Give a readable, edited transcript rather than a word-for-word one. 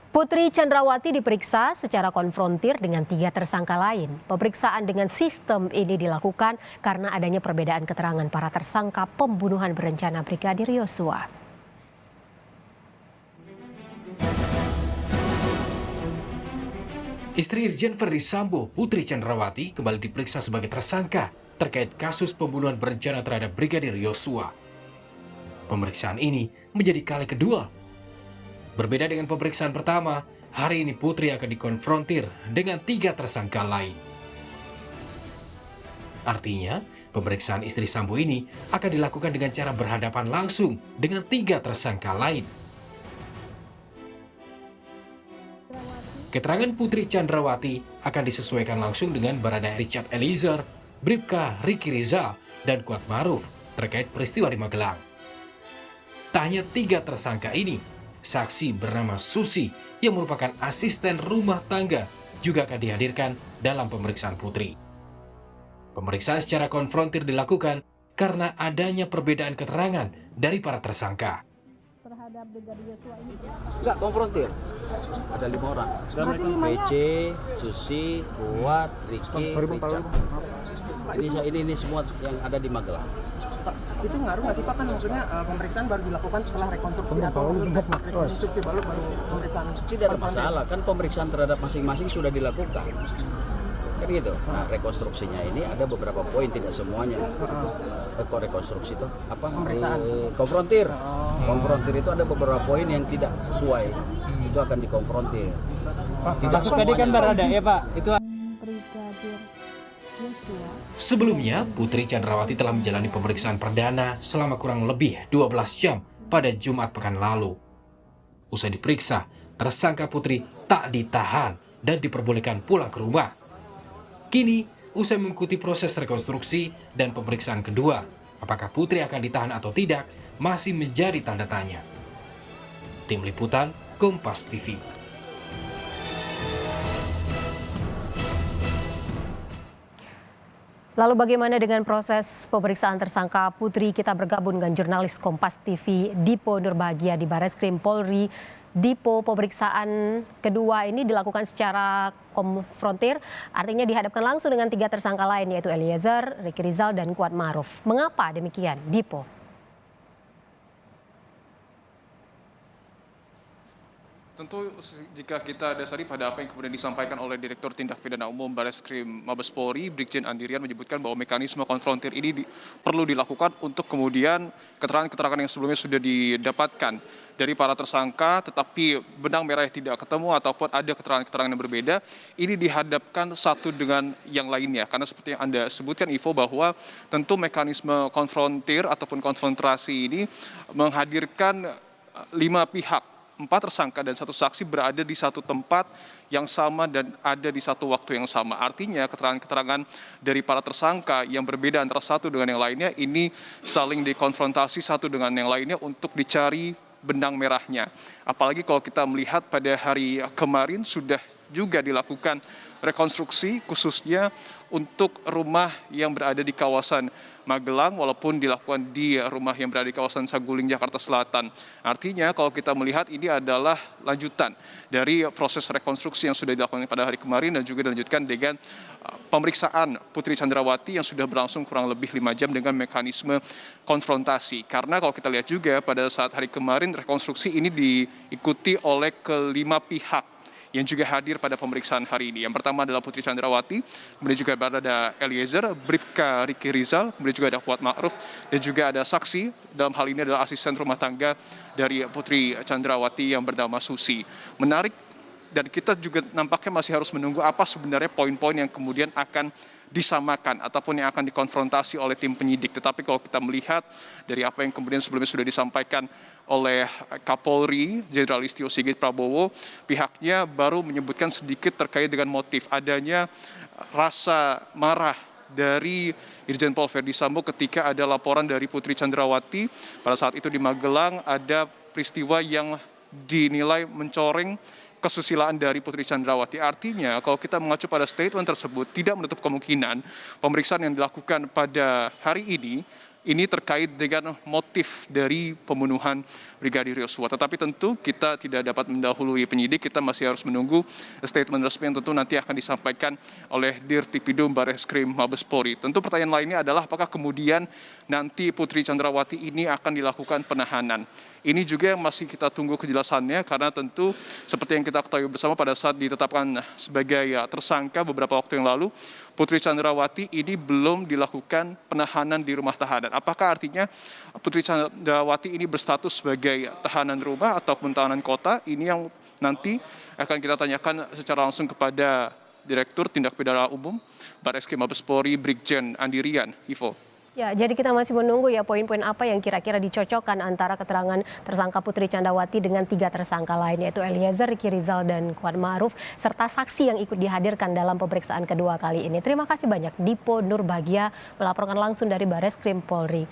Putri Chandrawati diperiksa secara konfrontir dengan 3 tersangka lain. Pemeriksaan dengan sistem ini dilakukan karena adanya perbedaan keterangan para tersangka pembunuhan berencana Brigadir Yosua. Istri Irjen Verdi Sambo, Putri Chandrawati, kembali diperiksa sebagai tersangka terkait kasus pembunuhan berencana terhadap Brigadir Yosua. Pemeriksaan ini menjadi kali kedua. Berbeda dengan pemeriksaan pertama, hari ini Putri akan dikonfrontir dengan 3 tersangka lain. Artinya, pemeriksaan istri Sambo ini akan dilakukan dengan cara berhadapan langsung dengan 3 tersangka lain. Keterangan Putri Chandrawati akan disesuaikan langsung dengan Barada Richard Eliezer, Bribka Ricky Rizal, dan Kuat Maruf terkait peristiwa di Magelang. Tak hanya 3 tersangka ini, saksi bernama Susi yang merupakan asisten rumah tangga juga akan dihadirkan dalam pemeriksaan Putri. Pemeriksaan secara konfrontir dilakukan karena adanya perbedaan keterangan dari para tersangka. Terhadap Brigadir Yosua ini Enggak, konfrontir. Ada 5 orang. PC, Susi, Kuat, Ricky, Richard. Ini semua yang ada di Magelang. Pak, itu ngaruh nggak sih Pak? Kan maksudnya pemeriksaan baru dilakukan setelah rekonstruksi atau rekonstruksi baru pemeriksaan. Tidak ada masalah, kan pemeriksaan terhadap masing-masing sudah dilakukan. Kan gitu. Nah, rekonstruksinya ini ada beberapa poin, tidak semuanya. Kok rekonstruksi itu apa? Pemeriksaan. Konfrontir. Konfrontir itu ada beberapa poin yang tidak sesuai. Itu akan dikonfrontir. Tidak Tadi kan Barada ya Pak, itu Brigadir Yosua. Sebelumnya, Putri Chandrawati telah menjalani pemeriksaan perdana selama kurang lebih 12 jam pada Jumat pekan lalu. Usai diperiksa, tersangka Putri tak ditahan dan diperbolehkan pulang ke rumah. Kini, usai mengikuti proses rekonstruksi dan pemeriksaan kedua, apakah Putri akan ditahan atau tidak masih menjadi tanda tanya. Tim Liputan, Kompas TV. Lalu bagaimana dengan proses pemeriksaan tersangka Putri? Kita bergabung dengan jurnalis Kompas TV Dipo Nurbahagia di Barreskrim Polri. Dipo, pemeriksaan kedua ini dilakukan secara konfrontir, artinya dihadapkan langsung dengan 3 tersangka lain yaitu Eliezer, Ricky Rizal, dan Kuat Maruf. Mengapa demikian, Dipo? Tentu jika kita dasari pada apa yang kemudian disampaikan oleh Direktur Tindak Pidana Umum Barreskrim Mabes Polri, Brigjen Andirian menyebutkan bahwa mekanisme konfrontir ini perlu dilakukan untuk kemudian keterangan-keterangan yang sebelumnya sudah didapatkan dari para tersangka, tetapi benang merah yang tidak ketemu ataupun ada keterangan-keterangan yang berbeda, ini dihadapkan satu dengan yang lainnya. Karena seperti yang Anda sebutkan, Ivo, bahwa tentu mekanisme konfrontir ataupun konfrontasi ini menghadirkan 5 pihak. 4 tersangka dan 1 saksi berada di satu tempat yang sama dan ada di satu waktu yang sama. Artinya keterangan-keterangan dari para tersangka yang berbeda antara satu dengan yang lainnya ini saling dikonfrontasi satu dengan yang lainnya untuk dicari benang merahnya. Apalagi kalau kita melihat pada hari kemarin sudah juga dilakukan rekonstruksi khususnya untuk rumah yang berada di kawasan Magelang walaupun dilakukan di rumah yang berada di kawasan Saguling, Jakarta Selatan. Artinya kalau kita melihat ini adalah lanjutan dari proses rekonstruksi yang sudah dilakukan pada hari kemarin dan juga dilanjutkan dengan pemeriksaan Putri Chandrawati yang sudah berlangsung kurang lebih 5 jam dengan mekanisme konfrontasi. Karena kalau kita lihat juga pada saat hari kemarin rekonstruksi ini diikuti oleh kelima pihak yang juga hadir pada pemeriksaan hari ini. Yang pertama adalah Putri Chandrawati, kemudian juga ada Eliezer, Bribka Ricky Rizal, kemudian juga ada Kuat Ma'ruf, dan juga ada saksi, dalam hal ini adalah asisten rumah tangga dari Putri Chandrawati yang bernama Susi. Menarik, dan kita juga nampaknya masih harus menunggu apa sebenarnya poin-poin yang kemudian akan disamakan ataupun yang akan dikonfrontasi oleh tim penyidik. Tetapi kalau kita melihat dari apa yang kemudian sebelumnya sudah disampaikan oleh Kapolri Jenderal Listio Sigit Prabowo, pihaknya baru menyebutkan sedikit terkait dengan motif adanya rasa marah dari Irjen Pol Verdi Sambo ketika ada laporan dari Putri Chandrawati pada saat itu di Magelang ada peristiwa yang dinilai mencoreng kesusilaan dari Putri Chandrawati. Artinya kalau kita mengacu pada statement tersebut tidak menutup kemungkinan pemeriksaan yang dilakukan pada hari ini ini terkait dengan motif dari pembunuhan Brigadir Yosua. Tetapi tentu kita tidak dapat mendahului penyidik, kita masih harus menunggu statement resmi yang tentu nanti akan disampaikan oleh Dirtipidum Bareskrim Mabes Polri. Tentu pertanyaan lainnya adalah apakah kemudian nanti Putri Chandrawati ini akan dilakukan penahanan. Ini juga masih kita tunggu kejelasannya karena tentu seperti yang kita ketahui bersama pada saat ditetapkan sebagai tersangka beberapa waktu yang lalu, Putri Chandrawati ini belum dilakukan penahanan di rumah tahanan. Apakah artinya Putri Chandrawati ini berstatus sebagai tahanan rumah ataupun tahanan kota? Ini yang nanti akan kita tanyakan secara langsung kepada Direktur Tindak Pidana Umum Bareskrim Mabes Polri Brigjen Andirian. Ivo. Ya, jadi kita masih menunggu ya poin-poin apa yang kira-kira dicocokkan antara keterangan tersangka Putri Chandrawati dengan 3 tersangka lain, yaitu Eliezer, Ricky Rizal, dan Kuat Ma'ruf, serta saksi yang ikut dihadirkan dalam pemeriksaan kedua kali ini. Terima kasih banyak Dipo Nurbahagia melaporkan langsung dari Bareskrim Polri.